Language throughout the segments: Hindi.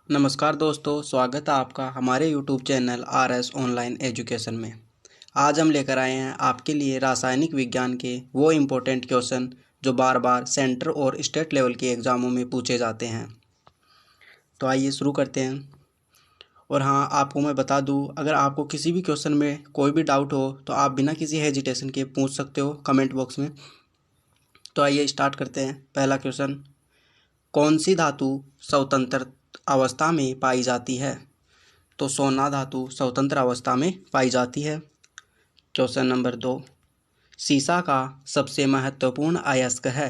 नमस्कार दोस्तों, स्वागत है आपका हमारे YouTube channel RS online education में। आज हम लेकर आए हैं आपके लिए रासायनिक विज्ञान के वो इम्पोर्टेंट क्वेश्चन जो बार बार सेंटर और स्टेट लेवल के एग्ज़ामों में पूछे जाते हैं। तो आइए शुरू करते हैं। और हाँ, आपको मैं बता दूँ, अगर आपको किसी भी क्वेश्चन में कोई भी डाउट हो तो आप बिना किसी हेजिटेशन के पूछ सकते हो कमेंट बॉक्स में। तो आइए स्टार्ट करते हैं। पहला क्वेश्चन, कौन सी धातु स्वतंत्र अवस्था में पाई जाती है? तो सोना धातु स्वतंत्र अवस्था में पाई जाती है। क्वेश्चन नंबर 2, सीसा का सबसे महत्वपूर्ण अयस्क है?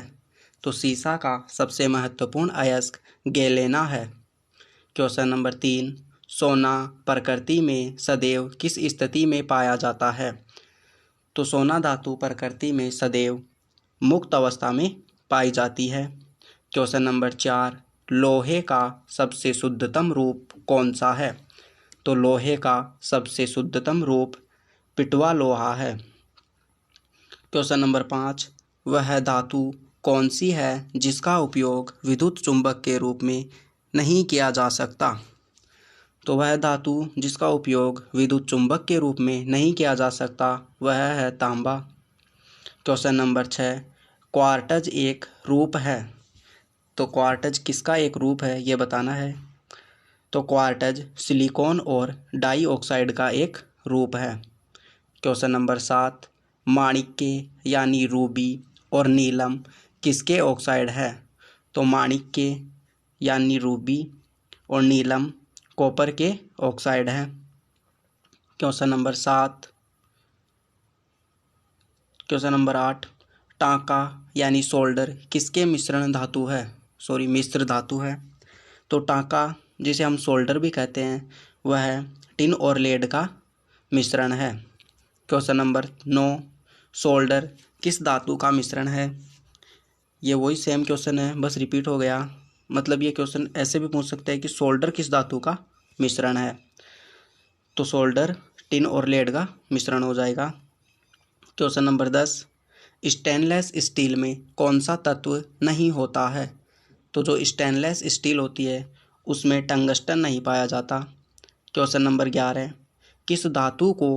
तो सीसा का सबसे महत्वपूर्ण अयस्क गैलेना है। क्वेश्चन नंबर 3, सोना प्रकृति में सदैव किस स्थिति में पाया जाता है? तो सोना धातु प्रकृति में सदैव मुक्त अवस्था में पाई जाती है। क्वेश्चन नंबर 4, लोहे का सबसे शुद्धतम रूप कौन सा है? तो लोहे का सबसे शुद्धतम रूप पिटवा लोहा है। क्वेश्चन नंबर 5, वह धातु कौन सी है जिसका उपयोग विद्युत चुंबक के रूप में नहीं किया जा सकता? तो वह धातु जिसका उपयोग विद्युत चुंबक के रूप में नहीं किया जा सकता वह है तांबा। क्वेश्चन नंबर 6, क्वार्टज एक रूप है? तो क्वार्टज किसका एक रूप है ये बताना है। तो क्वार्टज सिलिकॉन और डाइऑक्साइड का एक रूप है। क्वेश्चन नंबर 7, माणिक्य यानी रूबी और नीलम किसके ऑक्साइड है? तो माणिक्य यानी रूबी और नीलम कॉपर के ऑक्साइड है। क्वेश्चन नंबर 8, टांका यानी सोल्डर किसके मिश्र धातु है? तो टांका जिसे हम सोल्डर भी कहते हैं वह टिन और लेड का मिश्रण है। क्वेश्चन नंबर 9, सोल्डर किस धातु का मिश्रण है? ये वही सेम क्वेश्चन है, बस रिपीट हो गया। मतलब ये क्वेश्चन ऐसे भी पूछ सकते हैं कि सोल्डर किस धातु का मिश्रण है? तो सोल्डर टिन और लेड का मिश्रण हो जाएगा। क्वेश्चन नंबर 10, स्टेनलेस स्टील में कौन सा तत्व नहीं होता है? तो जो स्टेनलेस स्टील होती है उसमें टंगस्टन नहीं पाया जाता। क्वेश्चन नंबर 11, किस धातु को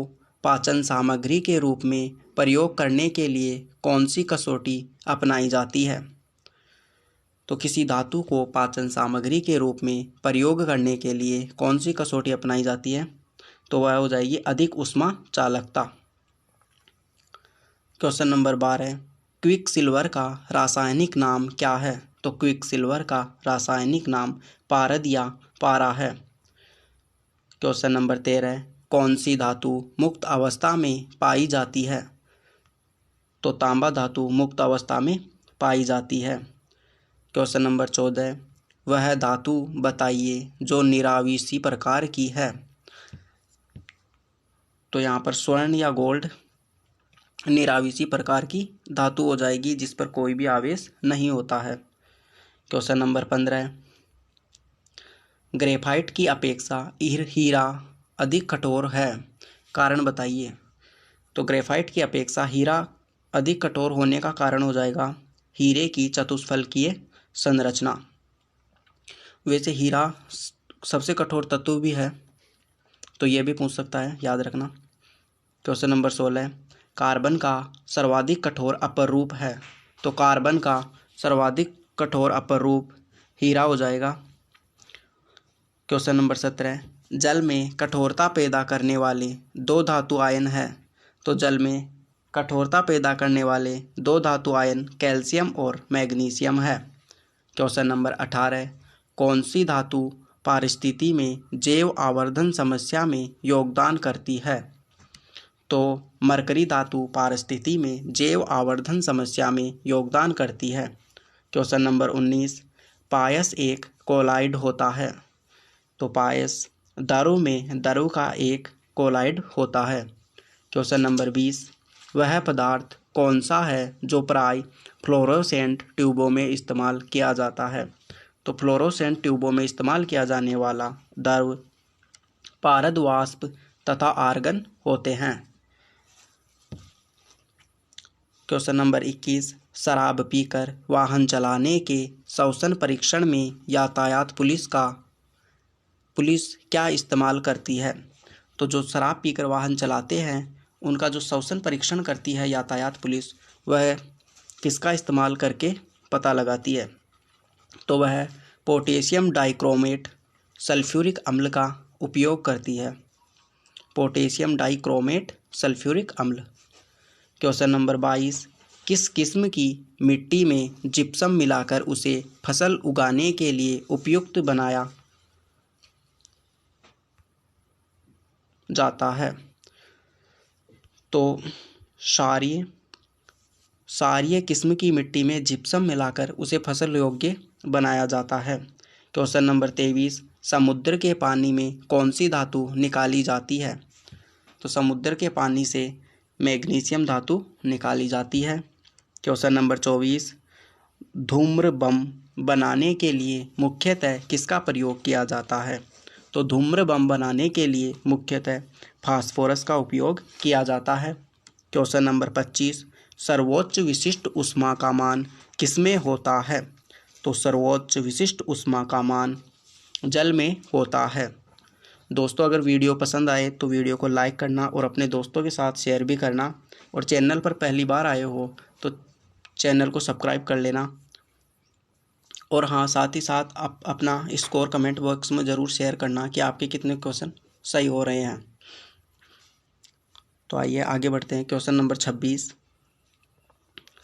पाचन सामग्री के रूप में प्रयोग करने के लिए कौन सी कसौटी अपनाई जाती है? तो किसी धातु को पाचन सामग्री के रूप में प्रयोग करने के लिए कौन सी कसौटी अपनाई जाती है? तो वह हो जाएगी अधिक ऊष्मा चालकता। क्वेश्चन नंबर 12, क्विक सिल्वर का रासायनिक नाम क्या है? तो क्विक सिल्वर का रासायनिक नाम पारद या पारा है। क्वेश्चन नंबर 13, कौन सी धातु मुक्त अवस्था में पाई जाती है? तो तांबा धातु मुक्त अवस्था में पाई जाती है। क्वेश्चन नंबर 14, वह धातु बताइए जो निराविषी प्रकार की है? तो यहाँ पर स्वर्ण या गोल्ड निराविषी प्रकार की धातु हो जाएगी जिस पर कोई भी आवेश नहीं होता है। क्वेश्चन नंबर 15, ग्रेफाइट की अपेक्षा हीरा अधिक कठोर है, कारण बताइए। तो ग्रेफाइट की अपेक्षा हीरा अधिक कठोर होने का कारण हो जाएगा हीरे की चतुष्फलकीय संरचना। वैसे हीरा सबसे कठोर तत्व भी है, तो ये भी पूछ सकता है, याद रखना। क्वेश्चन नंबर 16, कार्बन का सर्वाधिक कठोर अपर रूप है? तो कार्बन का सर्वाधिक कठोर अपर रूप हीरा हो जाएगा। क्वेश्चन नंबर 17, जल में कठोरता पैदा करने वाले दो धातु आयन है? तो जल में कठोरता पैदा करने वाले दो धातु आयन कैल्शियम और मैग्नीशियम है। क्वेश्चन नंबर 18, कौन सी धातु पारिस्थिति में जैव आवर्धन समस्या में योगदान करती है? तो मरकरी धातु पारिस्थिति में जैव आवर्धन समस्या में योगदान करती है। क्वेश्चन नंबर 19, पायस एक कोलाइड होता है? तो पायस दारू में दारू का एक कोलाइड होता है। क्वेश्चन नंबर 20, वह पदार्थ कौन सा है जो प्राय फ्लोरोसेंट ट्यूबों में इस्तेमाल किया जाता है? तो फ्लोरोसेंट ट्यूबों में इस्तेमाल किया जाने वाला द्रव पारद वाष्प तथा आर्गन होते हैं। क्वेश्चन नंबर 21, शराब पीकर वाहन चलाने के श्वसन परीक्षण में यातायात पुलिस का पुलिस क्या इस्तेमाल करती है? तो जो शराब पीकर वाहन चलाते हैं उनका जो श्वसन परीक्षण करती है यातायात पुलिस, वह किसका इस्तेमाल करके पता लगाती है? तो वह पोटेशियम डाइक्रोमेट सल्फ्यूरिक अम्ल का उपयोग करती है। पोटेशियम डाइक्रोमेट सल्फ्यूरिक अम्ल। क्वेश्चन नंबर 22, किस किस्म की मिट्टी में जिप्सम मिलाकर उसे फसल उगाने के लिए उपयुक्त बनाया जाता है? तो क्षारीय किस्म की मिट्टी में जिप्सम मिलाकर उसे फसल योग्य बनाया जाता है। क्वेश्चन नंबर 23, समुद्र के पानी में कौन सी धातु निकाली जाती है? तो समुद्र के पानी से मैग्नीशियम धातु निकाली जाती है। क्वेश्चन नंबर 24, धूम्र बम बनाने के लिए मुख्यतः किसका प्रयोग किया जाता है? तो धूम्र बम बनाने के लिए मुख्यतः फास्फोरस का उपयोग किया जाता है। क्वेश्चन नंबर 25, सर्वोच्च विशिष्ट ऊष्मा का मान किसमें होता है? तो सर्वोच्च विशिष्ट ऊष्मा का मान जल में होता है। दोस्तों, अगर वीडियो पसंद आए तो वीडियो को लाइक करना और अपने दोस्तों के साथ शेयर भी करना, और चैनल पर पहली बार आए हो तो चैनल को सब्सक्राइब कर लेना। और हाँ, साथ ही साथ आप अपना स्कोर कमेंट बॉक्स में ज़रूर शेयर करना कि आपके कितने क्वेश्चन सही हो रहे हैं। तो आइए आगे बढ़ते हैं। क्वेश्चन नंबर 26,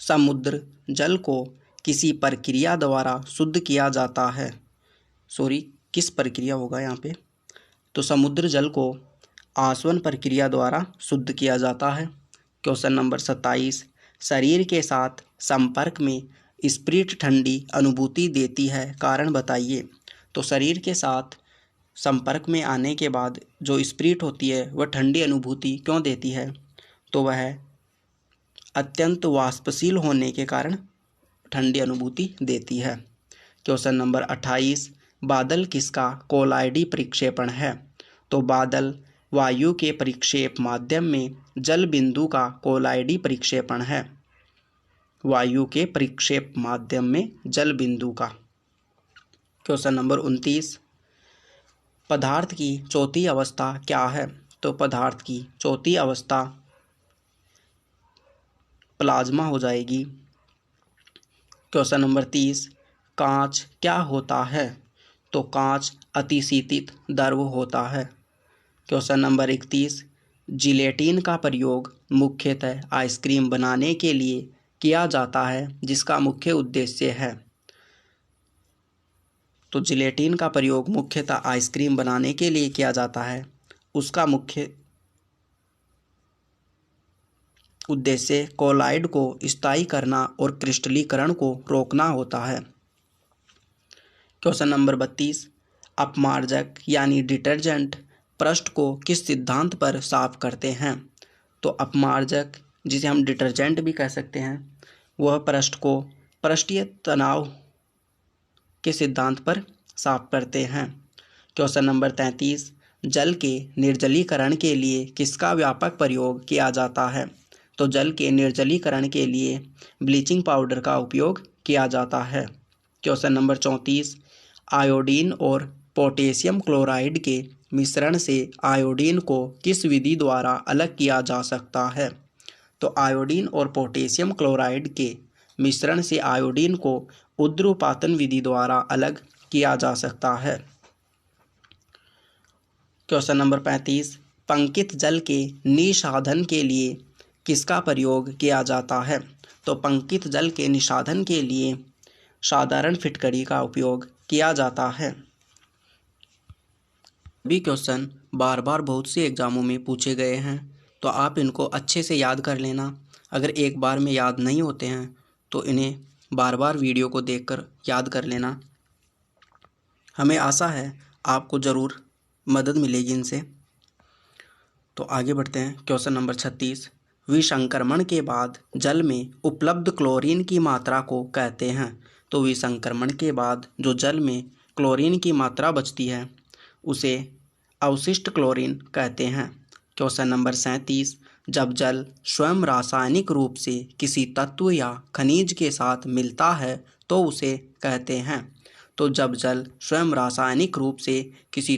समुद्र जल को किसी प्रक्रिया द्वारा शुद्ध किया जाता है? किस प्रक्रिया होगा यहाँ पे? तो समुद्र जल को आसवन प्रक्रिया द्वारा शुद्ध किया जाता है। क्वेश्चन नंबर 27, शरीर के साथ संपर्क में स्प्रिट ठंडी अनुभूति देती है, कारण बताइए। तो शरीर के साथ संपर्क में आने के बाद जो स्प्रिट होती है वह ठंडी अनुभूति क्यों देती है? तो वह अत्यंत वाष्पशील होने के कारण ठंडी अनुभूति देती है। क्वेश्चन नंबर 28, बादल किसका कोलाइडी प्रक्षेपण है? तो बादल वायु के परिक्षेप माध्यम में जल बिंदु का कोलाइडी प्रक्षेपण है। वायु के परिक्षेप माध्यम में जल बिंदु का। क्वेश्चन नंबर 29, पदार्थ की चौथी अवस्था क्या है? तो पदार्थ की चौथी अवस्था प्लाज्मा हो जाएगी। क्वेश्चन नंबर 30, कांच क्या होता है? तो कांच अतिशीतित द्रव होता है। क्वेश्चन नंबर 31, जिलेटिन का प्रयोग मुख्यतः आइसक्रीम बनाने के लिए किया जाता है, जिसका मुख्य उद्देश्य है? तो जिलेटिन का प्रयोग मुख्यतः आइसक्रीम बनाने के लिए किया जाता है, उसका मुख्य उद्देश्य कोलाइड को स्थायी करना और क्रिस्टलीकरण को रोकना होता है। क्वेश्चन नंबर 32, अपमार्जक यानी डिटर्जेंट पृष्ठ को किस सिद्धांत पर साफ करते हैं? तो अपमार्जक, जिसे हम डिटर्जेंट भी कह सकते हैं, वह पृष्ठ को पृष्ठीय तनाव के सिद्धांत पर साफ करते हैं। क्वेश्चन नंबर 33, जल के निर्जलीकरण के लिए किसका व्यापक प्रयोग किया जाता है? तो जल के निर्जलीकरण के लिए ब्लीचिंग पाउडर का उपयोग किया जाता है। क्वेश्चन नंबर 34, आयोडीन और पोटेशियम क्लोराइड के मिश्रण से आयोडीन को किस विधि द्वारा अलग किया जा सकता है? तो आयोडीन और पोटेशियम क्लोराइड के मिश्रण से आयोडीन को ऊर्ध्वपातन विधि द्वारा अलग किया जा सकता है। क्वेश्चन नंबर 35, पंकित जल के निषादन के लिए किसका प्रयोग किया जाता है? तो पंकित जल के निषादन के लिए साधारण फिटकरी का उपयोग किया जाता है। भी क्वेश्चन बार बार बहुत से एग्जामों में पूछे गए हैं, तो आप इनको अच्छे से याद कर लेना। अगर एक बार में याद नहीं होते हैं तो इन्हें बार बार वीडियो को देखकर याद कर लेना। हमें आशा है आपको ज़रूर मदद मिलेगी इनसे। तो आगे बढ़ते हैं। क्वेश्चन नंबर 36, विसंक्रमण के बाद जल में उपलब्ध क्लोरीन की मात्रा को कहते हैं? तो विसंक्रमण के बाद जो जल में क्लोरीन की मात्रा बचती है उसे अवशिष्ट क्लोरीन कहते हैं। क्वेश्चन नंबर 37, जब जल स्वयं रासायनिक रूप से किसी तत्व या खनिज के साथ मिलता है तो उसे कहते हैं? तो जब जल स्वयं रासायनिक रूप से किसी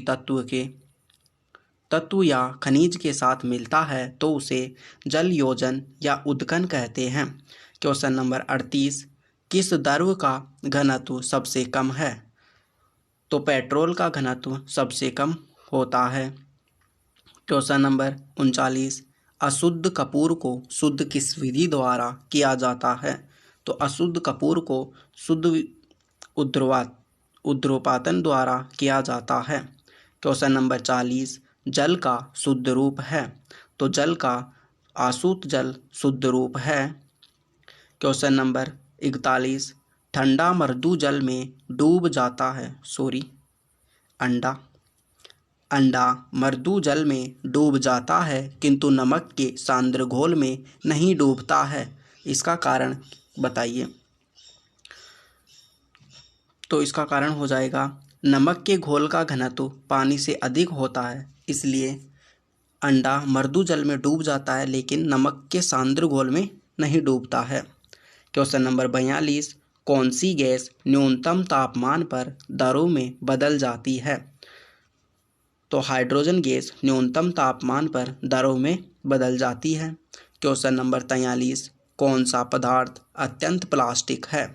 तत्व या खनिज के साथ मिलता है तो उसे जल योजन या उदकन कहते हैं। क्वेश्चन नंबर 38, किस द्रव्य का घनत्व सबसे कम है? तो पेट्रोल का घनत्व सबसे कम होता है। क्वेश्चन नंबर 39, अशुद्ध कपूर को शुद्ध किस विधि द्वारा किया जाता है? तो अशुद्ध कपूर को शुद्ध उद्रोपातन द्वारा किया जाता है। क्वेश्चन नंबर 40, जल का शुद्ध रूप है? तो जल का आशुत जल शुद्ध रूप है। क्वेश्चन नंबर 41, ठंडा मृदु जल में डूब जाता है। अंडा मृदु जल में डूब जाता है किंतु नमक के सांद्र घोल में नहीं डूबता है, इसका कारण बताइए। तो इसका कारण हो जाएगा नमक के घोल का घनत्व पानी से अधिक होता है, इसलिए अंडा मृदु जल में डूब जाता है लेकिन नमक के सांद्र घोल में नहीं डूबता है। क्वेश्चन नंबर 42, कौन सी गैस न्यूनतम तापमान पर दरों में बदल जाती है? तो हाइड्रोजन गैस न्यूनतम तापमान पर दरों में बदल जाती है। क्वेश्चन नंबर 43, कौन सा पदार्थ अत्यंत प्लास्टिक है?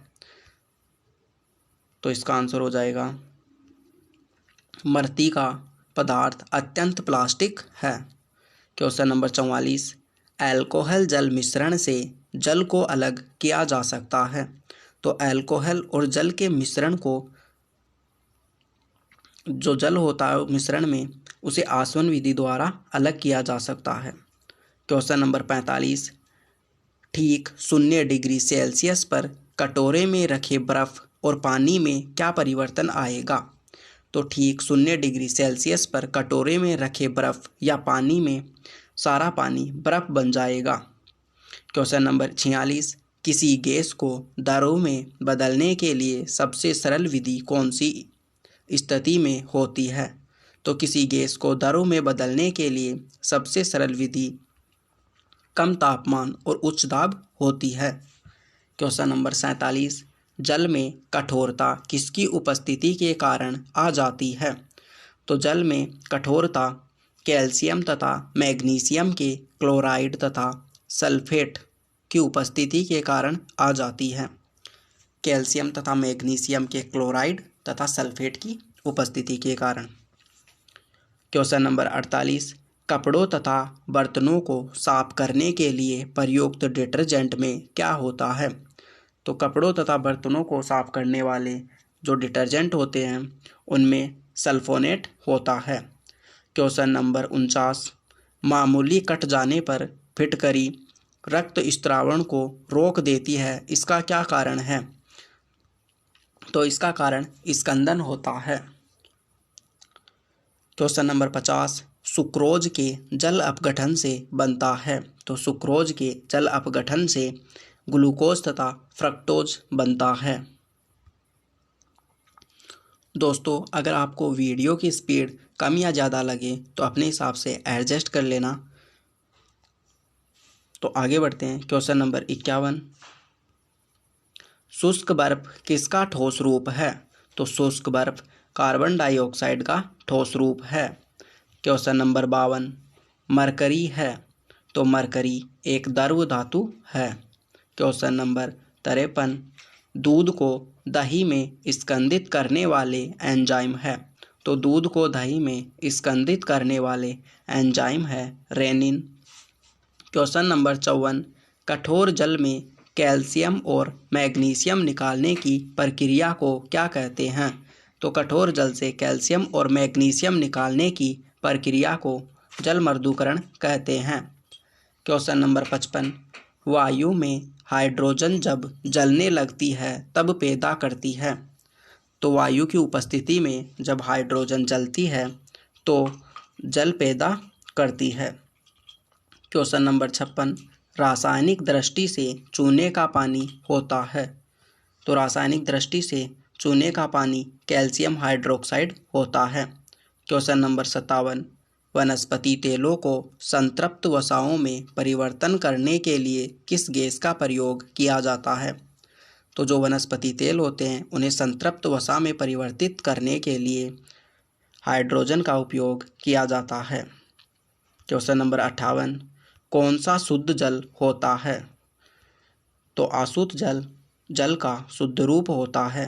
तो इसका आंसर हो जाएगा मृत्तिका का पदार्थ अत्यंत प्लास्टिक है। क्वेश्चन नंबर 44, अल्कोहल जल मिश्रण से जल को अलग किया जा सकता है? तो अल्कोहल और जल के मिश्रण को, जो जल होता है मिश्रण में, उसे आसवन विधि द्वारा अलग किया जा सकता है। क्वेश्चन नंबर 45, ठीक 0 डिग्री सेल्सियस पर कटोरे में रखे बर्फ और पानी में क्या परिवर्तन आएगा? तो ठीक 0 डिग्री सेल्सियस पर कटोरे में रखे बर्फ या पानी में सारा पानी बर्फ बन जाएगा। क्वेश्चन नंबर 46, किसी गैस को दरों में बदलने के लिए सबसे सरल विधि कौन सी स्थिति में होती है? तो किसी गैस को दरों में बदलने के लिए सबसे सरल विधि कम तापमान और उच्च दाब होती है। क्वेश्चन नंबर 47, जल में कठोरता किसकी उपस्थिति के कारण आ जाती है? तो जल में कठोरता कैल्शियम तथा मैग्नीशियम के क्लोराइड तथा सल्फेट की उपस्थिति के कारण आ जाती है। कैल्शियम तथा मैग्नीशियम के क्लोराइड तथा सल्फेट की उपस्थिति के कारण। क्वेश्चन नंबर 48, कपड़ों तथा बर्तनों को साफ करने के लिए प्रयुक्त डिटर्जेंट में क्या होता है? तो कपड़ों तथा बर्तनों को साफ करने वाले जो डिटर्जेंट होते हैं उनमें सल्फोनेट होता है। क्वेश्चन नंबर 49, मामूली कट जाने पर फिटकरी रक्त स्त्रावण को रोक देती है, इसका क्या कारण है? तो इसका कारण स्कंदन होता है। क्वेश्चन नंबर 50, सुक्रोज के जल अपघटन से बनता है? तो सुक्रोज के जल अपघटन से ग्लूकोज तथा फ्रक्टोज बनता है। दोस्तों, अगर आपको वीडियो की स्पीड कम या ज़्यादा लगे तो अपने हिसाब से एडजस्ट कर लेना। तो आगे बढ़ते हैं। क्वेश्चन नंबर 51, शुष्क बर्फ किसका ठोस रूप है? तो शुष्क बर्फ कार्बन डाइऑक्साइड का ठोस रूप है। क्वेश्चन नंबर 52, मरकरी है? तो मरकरी एक द्रव धातु है। क्वेश्चन नंबर 53, दूध को दही में स्कंदित करने वाले एंजाइम है? तो दूध को दही में स्कंदित करने वाले एंजाइम है रेनिन। क्वेश्चन नंबर 54, कठोर जल में कैल्शियम और मैग्नीशियम निकालने की प्रक्रिया को क्या कहते हैं? तो कठोर जल से कैल्शियम और मैग्नीशियम निकालने की प्रक्रिया को जल मर्दूकरण कहते हैं। क्वेश्चन नंबर 55, वायु में हाइड्रोजन जब जलने लगती है तब पैदा करती है? तो वायु की उपस्थिति में जब हाइड्रोजन जलती है तो जल पैदा करती है। क्वेश्चन नंबर 56, रासायनिक दृष्टि से चूने का पानी होता है? तो रासायनिक दृष्टि से चूने का पानी कैल्शियम हाइड्रोक्साइड होता है। क्वेश्चन नंबर 57, वनस्पति तेलों को संतृप्त वसाओं में परिवर्तन करने के लिए किस गैस का प्रयोग किया जाता है? तो जो वनस्पति तेल होते हैं उन्हें संतृप्त वसा में परिवर्तित करने के लिए हाइड्रोजन का उपयोग किया जाता है। क्वेश्चन नंबर 58, कौन सा शुद्ध जल होता है? तो अशुद्ध जल जल का शुद्ध रूप होता है।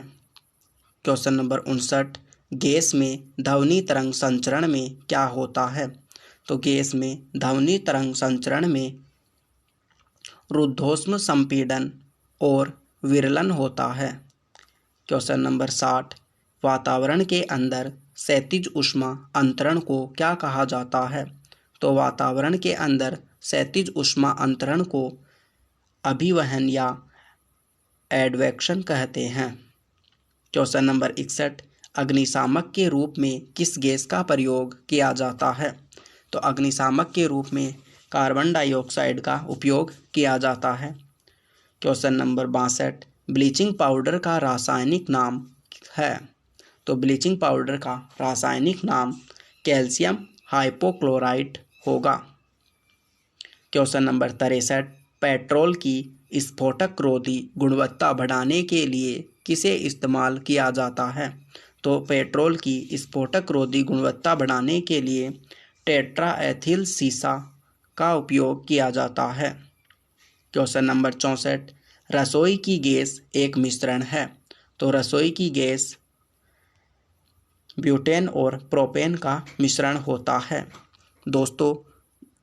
क्वेश्चन नंबर 59, गैस में ध्वनि तरंग संचरण में क्या होता है? तो गैस में ध्वनि तरंग संचरण में रुद्धोष्म संपीड़न और विरलन होता है। क्वेश्चन नंबर 60, वातावरण के अंदर क्षैतिज ऊष्मा अंतरण को क्या कहा जाता है? तो वातावरण के अंदर क्षैतिज ऊष्मा अंतरण को अभिवहन या एडवेक्शन कहते हैं। क्वेश्चन नंबर 61, अग्निशामक के रूप में किस गैस का प्रयोग किया जाता है? तो अग्निशामक के रूप में कार्बन डाइऑक्साइड का उपयोग किया जाता है। क्वेश्चन नंबर 62, ब्लीचिंग पाउडर का रासायनिक नाम है? तो ब्लीचिंग पाउडर का रासायनिक नाम कैल्शियम हाइपोक्लोराइट होगा। क्वेश्चन नंबर 63, पेट्रोल की स्फोटक रोधी गुणवत्ता बढ़ाने के लिए किसे इस्तेमाल किया जाता है? तो पेट्रोल की स्फोटक रोधी गुणवत्ता बढ़ाने के लिए टेट्राएथिल सीसा का उपयोग किया जाता है। क्वेश्चन नंबर 64, रसोई की गैस एक मिश्रण है? तो रसोई की गैस ब्यूटेन और प्रोपेन का मिश्रण होता है। दोस्तों,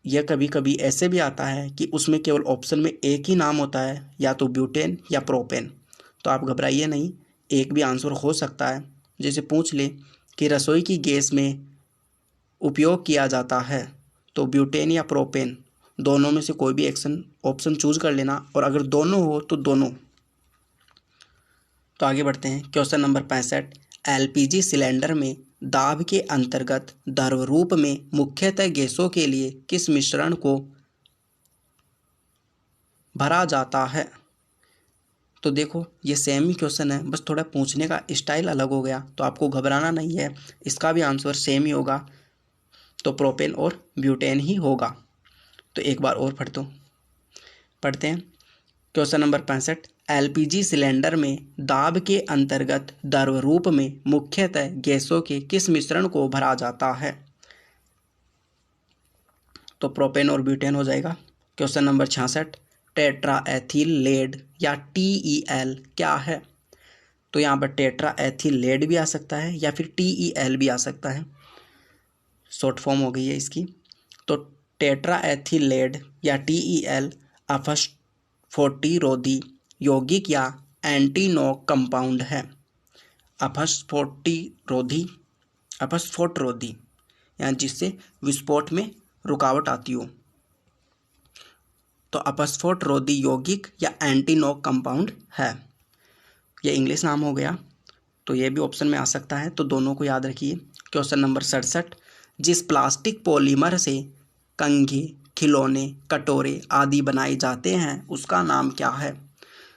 यह कभी कभी ऐसे भी आता है कि उसमें केवल ऑप्शन में एक ही नाम होता है, या तो ब्यूटेन या प्रोपेन। तो आप घबराइए नहीं, एक भी आंसर हो सकता है। जैसे पूछ ले कि रसोई की गैस में उपयोग किया जाता है तो ब्यूटेन या प्रोपेन, दोनों में से कोई भी ऑप्शन चूज कर लेना, और अगर दोनों हो तो दोनों। तो आगे बढ़ते हैं। क्वेश्चन नंबर 65, एलपीजी सिलेंडर में दाब के अंतर्गत द्रव रूप में मुख्यतः गैसों के लिए किस मिश्रण को भरा जाता है? तो देखो, ये सेम ही क्वेश्चन है, बस थोड़ा पूछने का स्टाइल अलग हो गया, तो आपको घबराना नहीं है, इसका भी आंसर सेम ही होगा। तो प्रोपेन और ब्यूटेन ही होगा। तो एक बार और पढ़ते हैं। क्वेश्चन नंबर 65, एलपीजी सिलेंडर में दाब के अंतर्गत द्रव रूप में मुख्यतः गैसों के किस मिश्रण को भरा जाता है? तो प्रोपेन और ब्यूटेन हो जाएगा। क्वेश्चन नंबर 66, टेट्राएथिल लेड या TEL क्या है? तो यहाँ पर टेट्राएथिल लेड भी आ सकता है या फिर TEL भी आ सकता है, शॉर्ट फॉर्म हो गई है इसकी। तो टेट्राएथिल लेड या TEL अपस्फोटी रोधी यौगिक या एंटीनॉक कंपाउंड है। अपस्फोट रोधी यानी जिससे विस्फोट में रुकावट आती हो, तो अपस्फोट रोधी यौगिक या एंटीनॉक कंपाउंड है। यह इंग्लिश नाम हो गया, तो यह भी ऑप्शन में आ सकता है, तो दोनों को याद रखिए। क्वेश्चन नंबर 67, जिस प्लास्टिक पॉलीमर से कंघे, खिलौने, कटोरे आदि बनाए जाते हैं उसका नाम क्या है?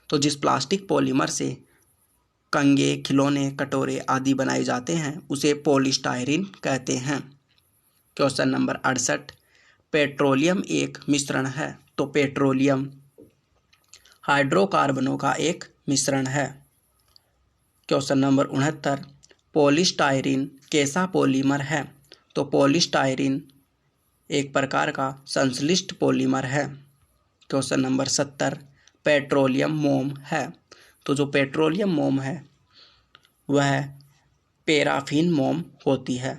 तो जिस प्लास्टिक पॉलीमर से कंघे, खिलौने, कटोरे आदि बनाए जाते हैं उसे पॉलीस्टायरीन कहते हैं। क्वेश्चन नंबर 68, पेट्रोलियम एक मिश्रण है? तो पेट्रोलियम हाइड्रोकार्बनों का एक मिश्रण है। क्वेश्चन नंबर 69, पॉलीस्टायरीन कैसा पॉलीमर है? तो पॉलीस्टायरीन एक प्रकार का संश्लिष्ट पॉलीमर है। क्वेश्चन नंबर 70, पेट्रोलियम मोम है? तो जो पेट्रोलियम मोम है वह पैराफिन मोम होती है।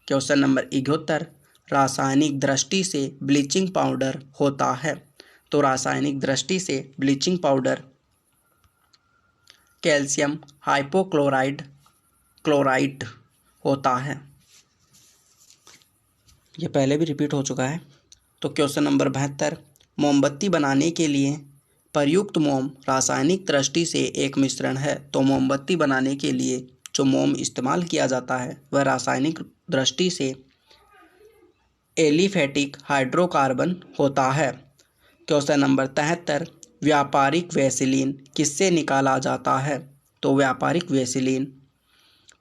क्वेश्चन नंबर 71, रासायनिक दृष्टि से ब्लीचिंग पाउडर होता है? तो रासायनिक दृष्टि से ब्लीचिंग पाउडर कैल्शियम क्लोराइड होता है। यह पहले भी रिपीट हो चुका है। तो क्वेश्चन नंबर 72, मोमबत्ती बनाने के लिए प्रयुक्त मोम रासायनिक दृष्टि से एक मिश्रण है? तो मोमबत्ती बनाने के लिए जो मोम इस्तेमाल किया जाता है वह रासायनिक दृष्टि से एलिफेटिक हाइड्रोकार्बन होता है। क्वेश्चन नंबर 73, व्यापारिक वैसलीन किससे निकाला जाता है? तो व्यापारिक वैसलीन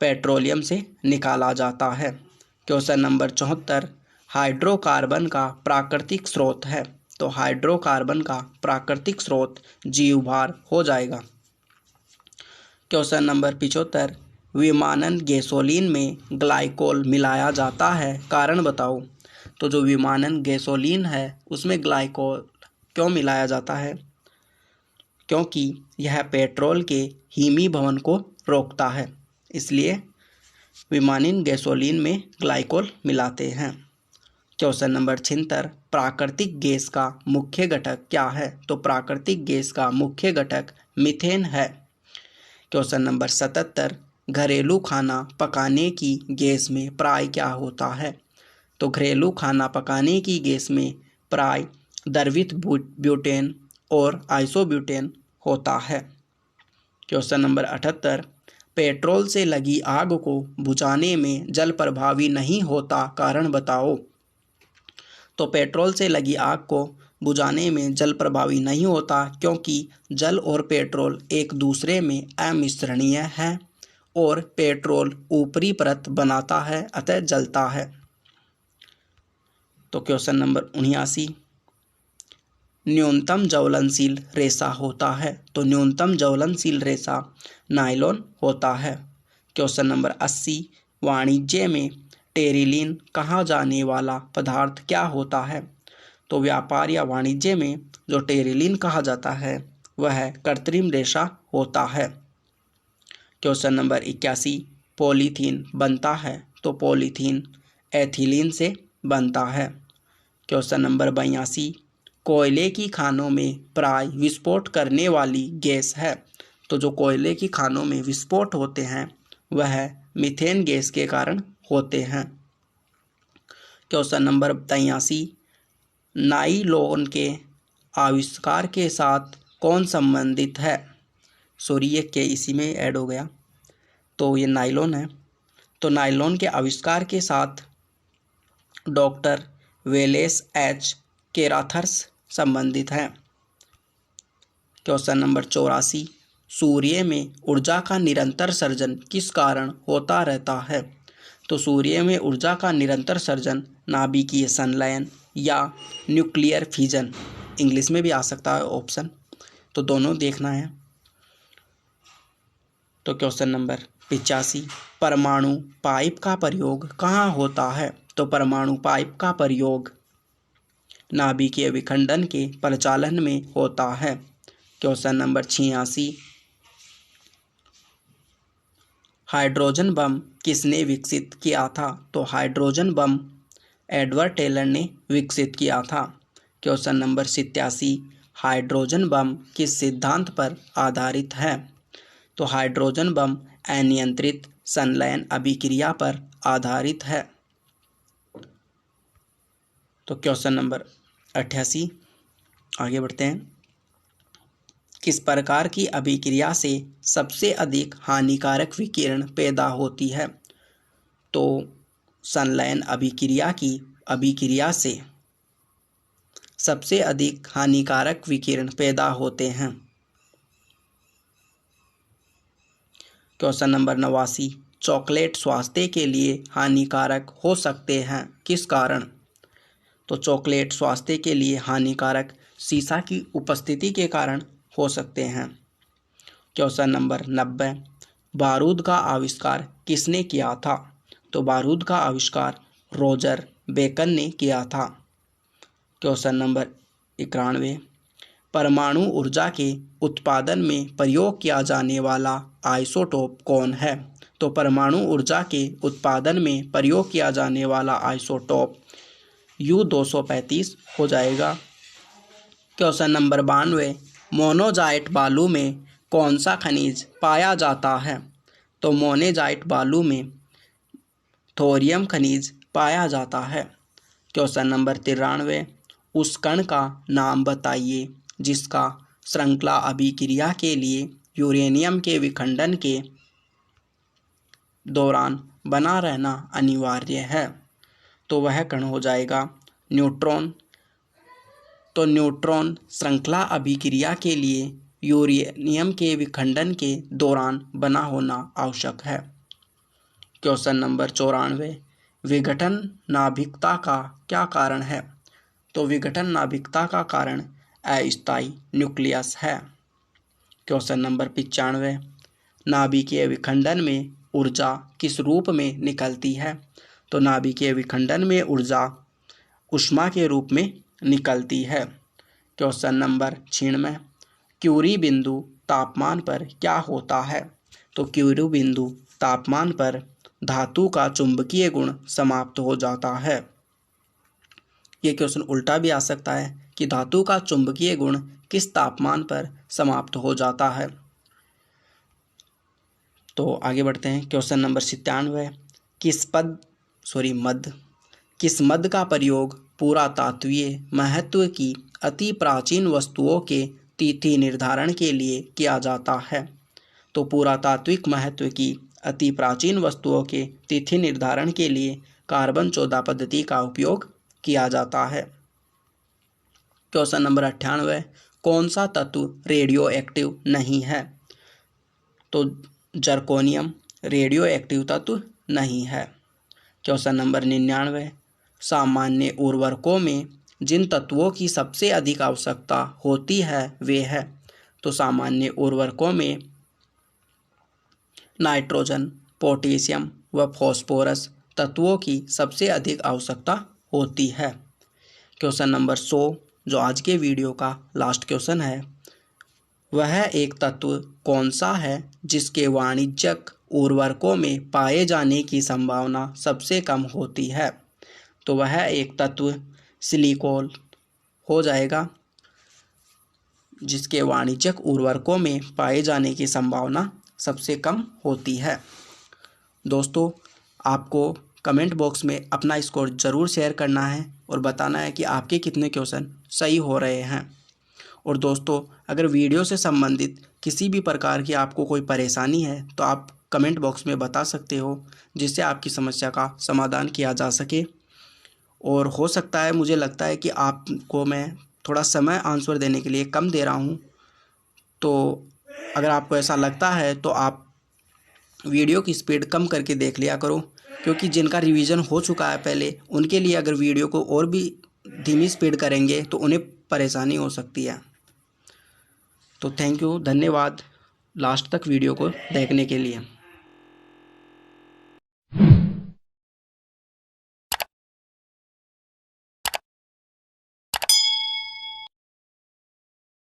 पेट्रोलियम से निकाला जाता है। क्वेश्चन नंबर 74, हाइड्रोकार्बन का प्राकृतिक स्रोत है? तो हाइड्रोकार्बन का प्राकृतिक स्रोत जीवभार हो जाएगा। क्वेश्चन नंबर 75, विमानन गैसोलीन में ग्लाइकोल मिलाया जाता है, कारण बताओ। तो जो विमानन गैसोलीन है उसमें ग्लाइकोल क्यों मिलाया जाता है? क्योंकि यह पेट्रोल के हिमीभवन को रोकता है, इसलिए विमानन गैसोलीन में ग्लाइकोल मिलाते हैं। क्वेश्चन नंबर 76, प्राकृतिक गैस का मुख्य घटक क्या है? तो प्राकृतिक गैस का मुख्य घटक मीथेन है। क्वेश्चन नंबर 77, घरेलू खाना पकाने की गैस में प्राय क्या होता है? तो घरेलू खाना पकाने की गैस में प्राय द्रवित ब्यूटेन और आइसोब्यूटेन होता है। क्वेश्चन नंबर 78, पेट्रोल से लगी आग को बुझाने में जल प्रभावी नहीं होता, कारण बताओ। तो पेट्रोल से लगी आग को बुझाने में जल प्रभावी नहीं होता क्योंकि जल और पेट्रोल एक दूसरे में अमिश्रणीय है और पेट्रोल ऊपरी परत बनाता है, अतः जलता है। तो क्वेश्चन नंबर 79, न्यूनतम ज्वलनशील रेशा होता है? तो न्यूनतम ज्वलनशील रेशा नायलॉन होता है। क्वेश्चन नंबर 80, वाणिज्य में टेरिलीन कहा जाने वाला पदार्थ क्या होता है? तो व्यापार या वाणिज्य में जो टेरिलीन कहा जाता है वह कृत्रिम रेशा होता है। क्वेश्चन नंबर 81, पॉलीथीन बनता है? तो पॉलीथीन एथिलीन से बनता है। क्वेश्चन नंबर 82, कोयले की खानों में प्राय विस्फोट करने वाली गैस है? तो जो कोयले की खानों में विस्फोट होते हैं वह मीथेन गैस के कारण होते हैं। क्वेश्चन नंबर 83, नाइलॉन के आविष्कार के साथ कौन संबंधित है? सॉरी, ये के इसी में ऐड हो गया, तो ये नाइलॉन है। तो नाइलॉन के आविष्कार के साथ डॉक्टर वेलेस एच केराथर्स संबंधित हैं। क्वेश्चन नंबर 84, सूर्य में ऊर्जा का निरंतर सर्जन किस कारण होता रहता है? तो सूर्य में ऊर्जा का निरंतर सर्जन नाभिकीय संलयन या न्यूक्लियर फिजन, इंग्लिश में भी आ सकता है ऑप्शन, तो दोनों देखना है। तो क्वेश्चन नंबर 85, परमाणु पाइप का प्रयोग कहाँ होता है? तो परमाणु पाइप का प्रयोग नाभिकीय विखंडन के परिचालन में होता है। क्वेश्चन नंबर 86, हाइड्रोजन बम किसने विकसित किया था? तो हाइड्रोजन बम एडवर्ड टेलर ने विकसित किया था। क्वेश्चन नंबर 87, हाइड्रोजन बम किस सिद्धांत पर आधारित है? तो हाइड्रोजन बम अनियंत्रित संलयन अभिक्रिया पर आधारित है। तो क्वेश्चन नंबर 88, आगे बढ़ते हैं। किस प्रकार की अभिक्रिया से सबसे अधिक हानिकारक विकिरण पैदा होती है? तो संलयन अभिक्रिया से सबसे अधिक हानिकारक विकिरण पैदा होते हैं। क्वेश्चन नंबर 89, चॉकलेट स्वास्थ्य के लिए हानिकारक हो सकते हैं, किस कारण? तो चॉकलेट स्वास्थ्य के लिए हानिकारक सीसा की उपस्थिति के कारण हो सकते हैं। क्वेश्चन नंबर 90, बारूद का आविष्कार किसने किया था? तो बारूद का आविष्कार रॉजर बेकन ने किया था। क्वेश्चन नंबर 91, परमाणु ऊर्जा के उत्पादन में प्रयोग किया जाने वाला आइसोटोप कौन है? तो परमाणु ऊर्जा के उत्पादन में प्रयोग किया जाने वाला आइसोटोप U-235 हो जाएगा। क्वेश्चन नंबर 92, मोनोजाइट बालू में कौन सा खनिज पाया जाता है? तो मोनोजाइट बालू में थोरियम खनिज पाया जाता है। क्वेश्चन नंबर 93, उस कण का नाम बताइए जिसका श्रृंखला अभिक्रिया के लिए यूरेनियम के विखंडन के दौरान बना रहना अनिवार्य है। तो वह कण हो जाएगा न्यूट्रॉन। तो न्यूट्रॉन श्रृंखला अभिक्रिया के लिए यूरेनियम के विखंडन के दौरान बना होना आवश्यक है। क्वेश्चन नंबर 94, विघटन नाभिकता का क्या कारण है? तो विघटन नाभिकता का कारण अस्थायी न्यूक्लियस है। क्वेश्चन नंबर 95, नाभिकीय विखंडन में ऊर्जा किस रूप में निकलती है? तो नाभिकीय विखंडन में ऊर्जा ऊष्मा के रूप में निकलती है। क्वेश्चन नंबर 96, क्यूरी बिंदु तापमान पर क्या होता है? तो क्यूरी बिंदु तापमान पर धातु का चुंबकीय गुण समाप्त हो जाता है। ये क्वेश्चन उल्टा भी आ सकता है कि धातु का चुंबकीय गुण किस तापमान पर समाप्त हो जाता है। तो आगे बढ़ते हैं। क्वेश्चन नंबर 97, किस मद का प्रयोग पुरातात्वीय महत्व की अति प्राचीन वस्तुओं के तिथि निर्धारण के लिए किया जाता है? तो पुरातात्विक महत्व की अति प्राचीन वस्तुओं के तिथि निर्धारण के लिए कार्बन 14 पद्धति का उपयोग किया जाता है। क्वेश्चन नंबर 98, कौन सा तत्व रेडियो एक्टिव नहीं है? तो जर्कोनियम रेडियो एक्टिव तत्व नहीं है। क्वेश्चन नंबर 99, सामान्य उर्वरकों में जिन तत्वों की सबसे अधिक आवश्यकता होती है वे है? तो सामान्य उर्वरकों में नाइट्रोजन, पोटेशियम व फास्फोरस तत्वों की सबसे अधिक आवश्यकता होती है। क्वेश्चन नंबर 100, जो आज के वीडियो का लास्ट क्वेश्चन है, वह एक तत्व कौन सा है जिसके वाणिज्यिक उर्वरकों में पाए जाने की संभावना सबसे कम होती है? तो वह एक तत्व सिलिकॉन हो जाएगा, जिसके वाणिज्यिक उर्वरकों में पाए जाने की संभावना सबसे कम होती है। दोस्तों, आपको कमेंट बॉक्स में अपना स्कोर ज़रूर शेयर करना है और बताना है कि आपके कितने क्वेश्चन सही हो रहे हैं। और दोस्तों, अगर वीडियो से संबंधित किसी भी प्रकार की आपको कोई परेशानी है तो आप कमेंट बॉक्स में बता सकते हो, जिससे आपकी समस्या का समाधान किया जा सके। और हो सकता है, मुझे लगता है कि आपको मैं थोड़ा समय आंसर देने के लिए कम दे रहा हूँ, तो अगर आपको ऐसा लगता है तो आप वीडियो की स्पीड कम करके देख लिया करो, क्योंकि जिनका रिवीजन हो चुका है पहले, उनके लिए अगर वीडियो को और भी धीमी स्पीड करेंगे तो उन्हें परेशानी हो सकती है। तो थैंक यू, धन्यवाद लास्ट तक वीडियो को देखने के लिए।